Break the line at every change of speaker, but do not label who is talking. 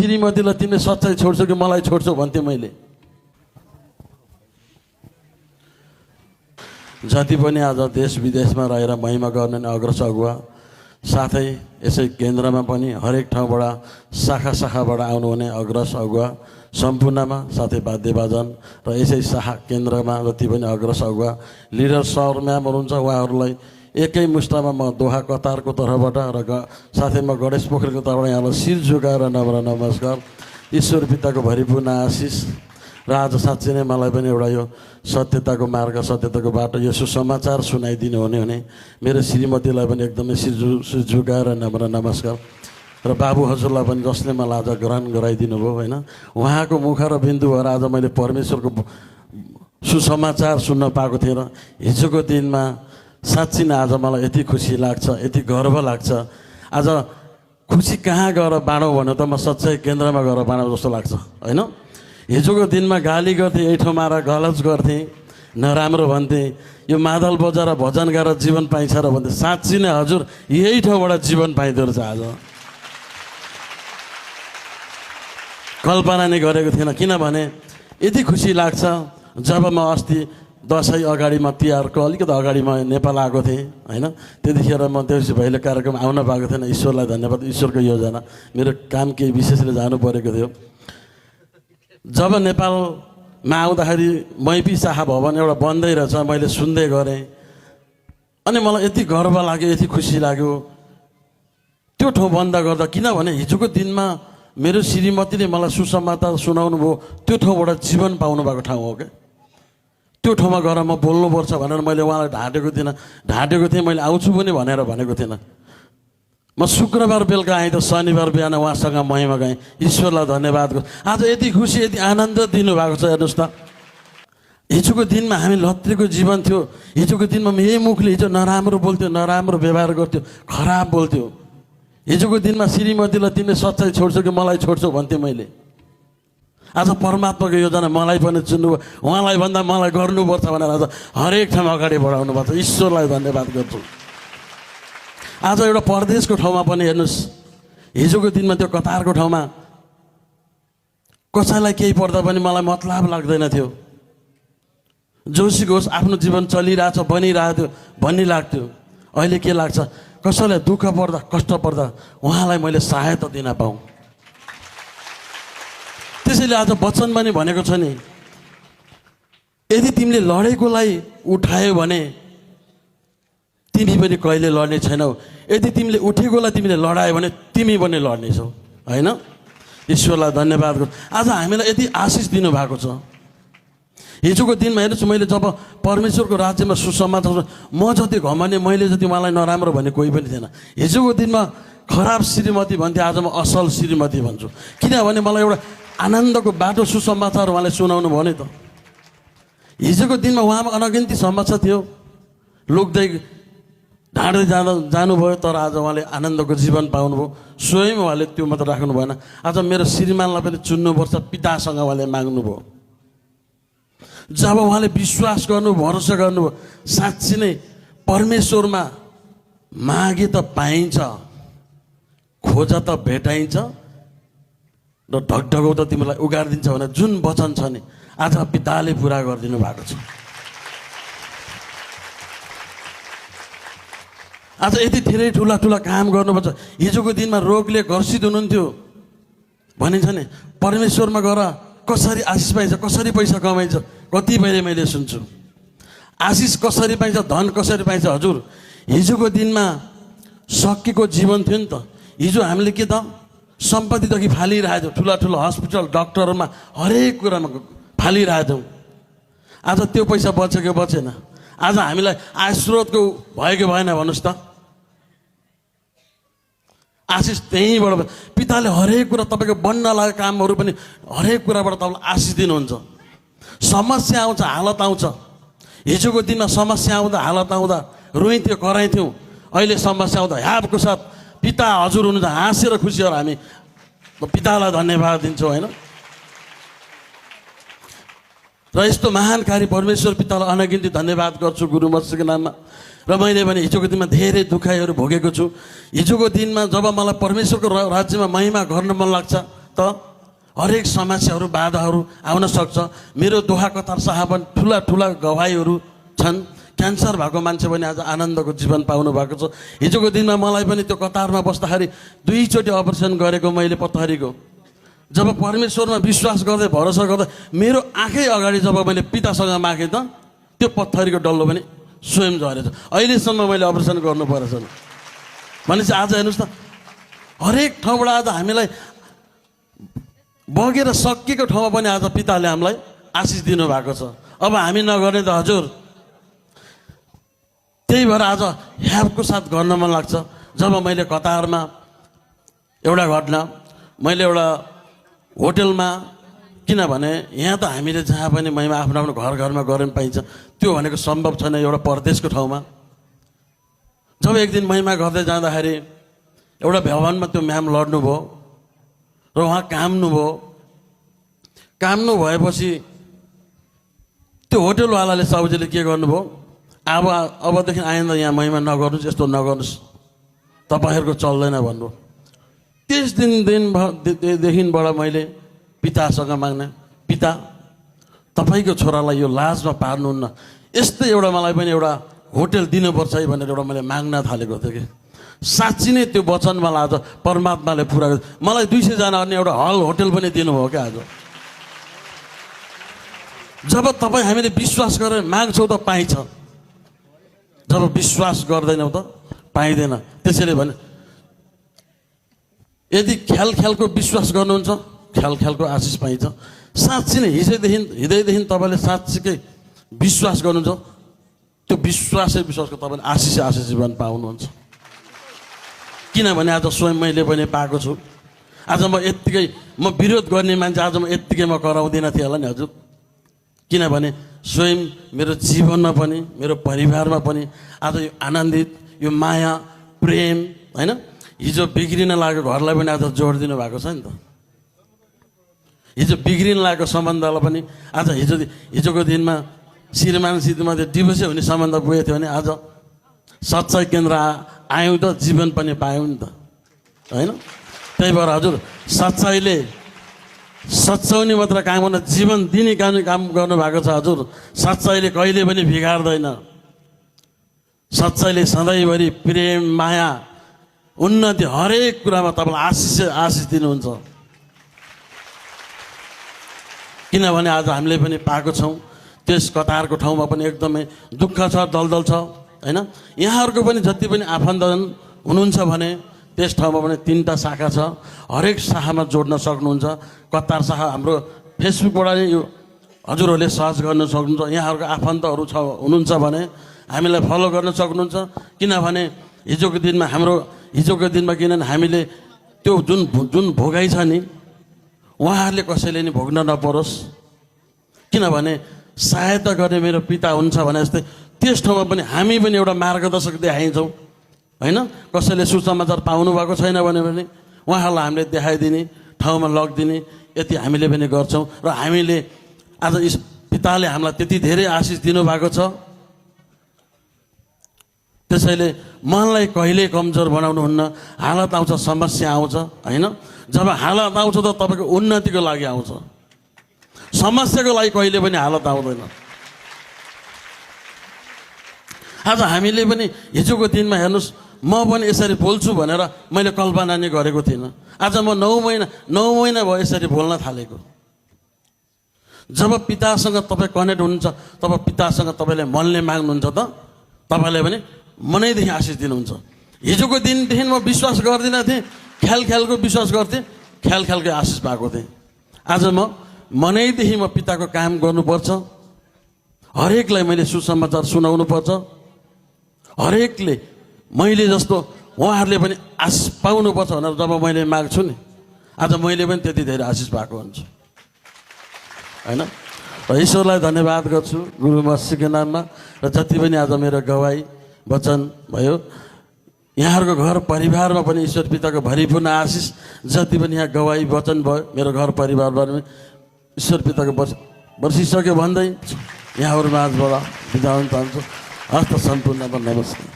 श्रीमतीलाई तिमीले सच्चाइ छोड्छौ कि मलाई छोड्छौ भन्थेँ मैले। जति पनि आज देश विदेशमा रहेर महिमा गर्ने अग्रज अगुवा साथै यसै केन्द्रमा पनि हरेक ठाउँबाट शाखा शाखाबाट आउनुहुने अग्रज अगुवा सम्पूर्णमा साथै वाद्यवादन र यसै शाखा केन्द्रमा जति पनि अग्रज अगुवा लिडर सर म्यामहरू हुन्छ उहाँहरूलाई एकै मुष्टमा म दोहा कतारको तर्फबाट र साथै म गणेश पोखरेलको तर्फबाट यहाँलाई शिर झुकाएर नम्र नमस्कार। ईश्वर पिताको भरिपूर्ण आशिष र आज साँच्चै नै मलाई पनि एउटा यो सत्यताको मार्ग सत्यताको बाटो यो सुसमाचार सुनाइदिनु हुने मेरो श्रीमतीलाई पनि एकदमै शिर झुकाएर नम्र नमस्कार। र बाबु हजुरलाई पनि जसले मलाई आज ग्रहण गराइदिनु भयो होइन, उहाँको मुख र बिन्दु भएर आज मैले परमेश्वरको सुसमाचार सुन्न पाएको थिएँ। र हिजोको दिनमा साँच्ची नै आज मलाई यति खुसी लाग्छ, यति गर्व लाग्छ। आज खुसी कहाँ गएर बाँडौँ भन्यो त म सच्चाइ केन्द्रमा गएर बाँडौँ जस्तो लाग्छ होइन। हिजोको दिनमा गाली गर्थेँ, ऐठो मार गलत गर्थेँ, नराम्रो भन्थेँ, यो मादल बजाएर भजन गाएर जीवन पाइन्छ र भन्थेँ। साँच्ची नै हजुर यही ठाउँबाट जीवन पाइँदो रहेछ। आज कल्पना नै गरेको थिएन, किनभने यति खुसी लाग्छ। जब म अस्ति दसैँ अगाडि म तिहारको अलिकति अगाडि म नेपाल आएको थिएँ होइन, त्यतिखेर म देउसी भैलो कार्यक्रम आउन पाएको थिएन। ईश्वरलाई धन्यवाद, ईश्वरको योजना, मेरो काम केही विशेषले जानु परेको थियो। जब नेपालमा आउँदाखेरि मैपी शाखा भवन एउटा बन्दै रहेछ, मैले सुन्दै गरेँ अनि मलाई यति गर्व लाग्यो, यति खुसी लाग्यो त्यो ठाउँ बन्द गर्दा। किनभने हिजोको दिनमा मेरो श्रीमतीले मलाई सुसमाचार सुनाउनु भयो, त्यो ठाउँबाट जीवन पाउनु भएको ठाउँ हो क्या। त्यो ठाउँमा गएर म बोल्नुपर्छ भनेर मैले उहाँलाई ढाँटेको थिएँ, मैले आउँछु पनि भनेर भनेको थिएन। म शुक्रबार बेलुका आएँ त शनिबार बिहान उहाँसँग महिमा गएँ। ईश्वरलाई धन्यवाद गर्छु। आज यति खुसी यति आनन्द दिनुभएको छ। हेर्नुहोस् त, हिजोको दिनमा हामी लत्रीको जीवन थियो। हिजोको दिनमा यही मुखले हिजो नराम्रो बोल्थ्यो, नराम्रो व्यवहार गर्थ्यो, खराब बोल्थ्यो। हिजोको दिनमा श्रीमतीलाई तिमीले सच्चाइ छोड्छौ कि मलाई छोड्छौ भन्थेँ मैले। आज परमात्माको योजना मलाई पनि चुन्नुभयो, उहाँलाई भन्दा मलाई गर्नुपर्छ भनेर आज हरेक ठाउँमा अगाडि बढाउनु भएको छ। ईश्वरलाई धन्यवाद गर्छु। आज एउटा परदेशको ठाउँमा पनि हेर्नुहोस्, हिजोको दिनमा त्यो कतारको ठाउँमा कसैलाई केही पर्दा पनि मलाई मतलब लाग्दैन थियो। जोसीको होस् आफ्नो जीवन चलिरहेछ, बनिरहेको थियो भन्ने लाग्थ्यो। अहिले के लाग्छ, कसैलाई दुःख पर्दा कष्ट पर्दा उहाँलाई मैले सहायता दिन पाऊँ। त्यसैले आज वचन पनि भनेको छ नि, यदि तिमीले लडेकोलाई उठायो भने तिमी पनि कहिले लड्ने छैनौ, यदि तिमीले उठेकोलाई तिमीले लडायो भने तिमी पनि लड्नेछौ होइन। ईश्वरलाई धन्यवाद गर्छु। आज हामीलाई यति आशिष दिनुभएको छ। हिजोको दिनमा हेर्नुहोस्, मैले जब परमेश्वरको राज्यमा सुसमाचार म जति घमने मैले जति उहाँलाई नराम्रो भन्ने कोही पनि थिएन। हिजोको दिनमा खराब श्रीमती भन्थे, आज म असल श्रीमती भन्छु। किनभने मलाई एउटा आनन्दको बाटो सुसमाचार उहाँले सुनाउनु भयो नि त। हिजोको दिनमा उहाँमा अनगिन्ती समस्या थियो, लोक्दै ढाँड्दै जानुभयो, तर आज उहाँले आनन्दको जीवन पाउनुभयो। स्वयं उहाँले त्यो मात्र राख्नु भएन, आज मेरो श्रीमानलाई पनि चुन्नुपर्छ, पितासँग उहाँले माग्नुभयो। जब उहाँले विश्वास गर्नु भरोसा गर्नुभयो, साँच्ची नै परमेश्वरमा मागे त पाइन्छ, खोज त भेटाइन्छ र ढकढकौ त तिमीलाई उगारिदिन्छ भने जुन वचन छ नि आज पिताले पुरा गरिदिनु भएको छ। आज यति धेरै ठुला ठुला काम गर्नुपर्छ। हिजोको दिनमा रोगले ग्रसित हुनुहुन्थ्यो, भनिन्छ नि परमेश्वरमा गएर कसरी आशिष पाइन्छ, कसरी पैसा कमाइन्छ, कति पहिले मैले सुन्छु। आशिष कसरी पाइन्छ, धन कसरी पाइन्छ। हजुर हिजोको दिनमा सकेको जीवन थियो नि त। हिजो हामीले के त सम्पत्तिदेखि फालिरहेको थियौँ, ठुला ठुला हस्पिटल डक्टरमा हरेक कुरामा फालिरहेको थियौँ। आज त्यो पैसा बच्यो कि बचेन? आज हामीलाई आय स्रोतको भयो कि भएन भन्नुहोस् त? आशिष त्यहीँबाट पिताले हरेक कुरा तपाईँको बन्न लागेको कामहरू पनि हरेक कुराबाट तपाईँलाई आशिष दिनुहुन्छ। समस्या आउँछ, हालत आउँछ। हिजोको दिनमा समस्या आउँदा हालत आउँदा रोइन्थ्यो कराइथ्यौँ, अहिले समस्या आउँदा ह्यापको साथ पिता हजुर हुनुहुन्छ, हाँसेर खुसी भएर हामी पितालाई धन्यवाद दिन्छौँ होइन। र यस्तो महान कार्य परमेश्वर पितालाई अनगिन्ती धन्यवाद गर्छु गुरु मत्स्यको नाममा। र मैले भने हिजोको दिनमा धेरै दुखाइहरू भोगेको छु। हिजोको दिनमा जब मलाई परमेश्वरको राज्यमा महिमा गर्न मन लाग्छ, त हरेक समस्याहरू बाधाहरू आउन सक्छ। मेरो दुःख कतार सहाबन ठुला ठुला गवाईहरू छन्। क्यान्सर भएको मान्छे पनि आज आनन्दको जीवन पाउनु भएको छ। हिजोको दिनमा मलाई पनि त्यो कतारमा बस्दाखेरि 2 चोटि अपरेसन गरेको मैले पत्थरीको, जब परमेश्वरमा विश्वास गर्दै भरोसा गर्दै मेरो आँखै अगाडि जब मैले पितासँग मागेँ त त्यो पत्थरीको डल्लो पनि स्वयं झरेछ। अहिलेसम्म मैले अपरेसन गर्नु परेछ भनेपछि आज हेर्नुहोस् त, हरेक ठाउँबाट आज हामीलाई बगेर सकिएको ठाउँमा पनि आज पिताले हामीलाई आशिष दिनुभएको छ। अब हामी नगर्ने त हजुर। त्यही भएर आज ह्यापको साथ गर्न मन लाग्छ। जब मैले कतारमा एउटा घटना, मैले एउटा होटलमा, किनभने यहाँ त हामीले जहाँ पनि महिमा आफ्नो आफ्नो घर घरमा गर्न पाइन्छ, त्यो भनेको सम्भव छैन एउटा परदेशको ठाउँमा। जब एक दिन महिमा गर्दै जाँदाखेरि एउटा भवनमा त्यो म्याम लड्नुभयो र उहाँ काम्नु भएपछि त्यो होटलवालाले साउजीले के गर्नुभयो, अबदेखि आइन्दा यहाँ महिमा नगर्नुहोस्, यस्तो नगर्नुहोस्, तपाईँहरूको चल्दैन भन्नु। त्यस दिनदेखिबाट मैले पितासँग माग्ने, पिता तपाईँको छोरालाई यो लाजमा पार्नुहुन्न, यस्तै एउटा मलाई पनि एउटा होटल दिनुपर्छ है भनेर एउटा मैले माग्न थालेको थिएँ कि साँच्ची नै त्यो वचन मलाई आज परमात्माले पुरा गर्यो। मलाई 200 जना अन्य एउटा हल होटल पनि दिनुभयो क्या। आज जब तपाईँ हामीले विश्वास गरेर माग्छौँ त पाइन्छ, जब विश्वास गर्दैनौँ त पाइँदैन। त्यसैले भने यदि ख्यालको विश्वास गर्नुहुन्छ, ख्यालको आशिष पाइन्छ। साँच्ची नै हृदयदेखि तपाईँले साँच्चीकै विश्वास गर्नुहुन्छ, त्यो विश्वासको तपाईँले आशिष जीवन पाउनुहुन्छ। किनभने आज स्वयं मैले पनि पाएको छु। आज म विरोध गर्ने मान्छे आज म यत्तिकै म कराउँदिनँ थिएँ होला नि हजुर। किनभने स्वयं मेरो जीवनमा पनि मेरो परिवारमा पनि आज यो आनन्दित, यो माया, प्रेम, होइन, हिजो बिग्रिन लागेको घरलाई पनि आज जोडिदिनु भएको छ नि त। हिजो बिग्रिन लागेको सम्बन्धलाई पनि आज हिजोको दिनमा श्रीमान डिभोर्सै हुने सम्बन्ध पुगेको थियो भने आज सच्चाइ केन्द्र आयौँ त जीवन पनि पायौँ नि त, होइन। त्यही भएर हजुर सच्चाइले मात्र काम गर्न, जीवन दिने काम गर्नुभएको छ हजुर। सच्चाइले कहिले पनि बिगार्दैन। सच्चाइले सधैँभरि प्रेम, माया, उन्नति हरेक कुरामा तपाईँलाई आशिष दिनुहुन्छ। किनभने आज हामीले पनि पाएको छौँ। त्यस कतारको ठाउँमा पनि एकदमै दुःख छ, दलदल छ, होइन। यहाँहरूको पनि जति पनि आफन्तजन हुनुहुन्छ भने त्यस ठाउँमा पनि 3टा शाखा छ। हरेक शाखामा जोड्न सक्नुहुन्छ। कतार शाखा हाम्रो फेसबुकबाट नै यो हजुरहरूले सर्च गर्न सक्नुहुन्छ। यहाँहरूको आफन्तहरू हुनुहुन्छ भने हामीलाई फलो गर्न सक्नुहुन्छ। किनभने हिजोको दिनमा किनभने हामीले त्यो जुन भोगाइ छ नि, उहाँहरूले कसैले नि भोग्न नपरोस्। किनभने सहायता गर्ने मेरो पिता हुन्छ भने जस्तै त्यस ठाउँमा पनि हामी पनि एउटा मार्गदर्शक देखाइन्छौँ, होइन। कसैले सुसमाचार पाउनु भएको छैन भने उहाँहरूलाई हामीले देखाइदिने, ठाउँमा लगिदिने, यति हामीले पनि गर्छौँ। र हामीले आज पिताले हामीलाई त्यति धेरै आशिष दिनुभएको छ। त्यसैले मनलाई कहिल्यै कमजोर बनाउनुहुन्न। हालत आउँछ, समस्या आउँछ, होइन। जब हालत आउँछ त तपाईँको उन्नतिको लागि आउँछ, समस्याको लागि कहिले पनि हालत आउँदैन। आज हामीले पनि हिजोको दिनमा हेर्नुहोस्, म पनि यसरी बोल्छु भनेर मैले कल्पना नै गरेको थिइनँ। आज म 9 महिना भयो यसरी बोल्न थालेको। जब पितासँग तपाईँ कनेक्ट हुनुहुन्छ, तब पितासँग तपाईँले मनले माग्नुहुन्छ त तपाईँले पनि मनैदेखि आशिष दिनुहुन्छ। हिजोको दिनदेखि म विश्वास गर्दिनँ थिएँ, ख्यालको विश्वास गर्थेँ, ख्यालकै आशिष पाएको थिएँ। आज म मनैदेखि म पिताको काम गर्नुपर्छ। हरेकलाई मैले सुसमाचार सुनाउनु पर्छ। हरेकले मैले जस्तो उहाँहरूले पनि आशिष पाउनुपर्छ भनेर जब मैले माग्छु नि, आज मैले पनि त्यति धेरै आशिष पाएको हुन्छु, होइन। र ईश्वरलाई धन्यवाद गर्छु गुरु मसीहको नाममा। र जति पनि आज मेरो गवाई वचन भयो, यहाँहरूको घर परिवारमा पनि ईश्वर पिताको भरिपूर्ण आशिष, जति पनि यहाँ गवाई वचन भयो मेरो घर परिवारमा पनि ईश्वर पिताको वर्षिसक्यो भन्दै यहाँहरू माझबाट बिदा हुन चाहन्छु। हस्त सम्पूर्णमा नमस्कार।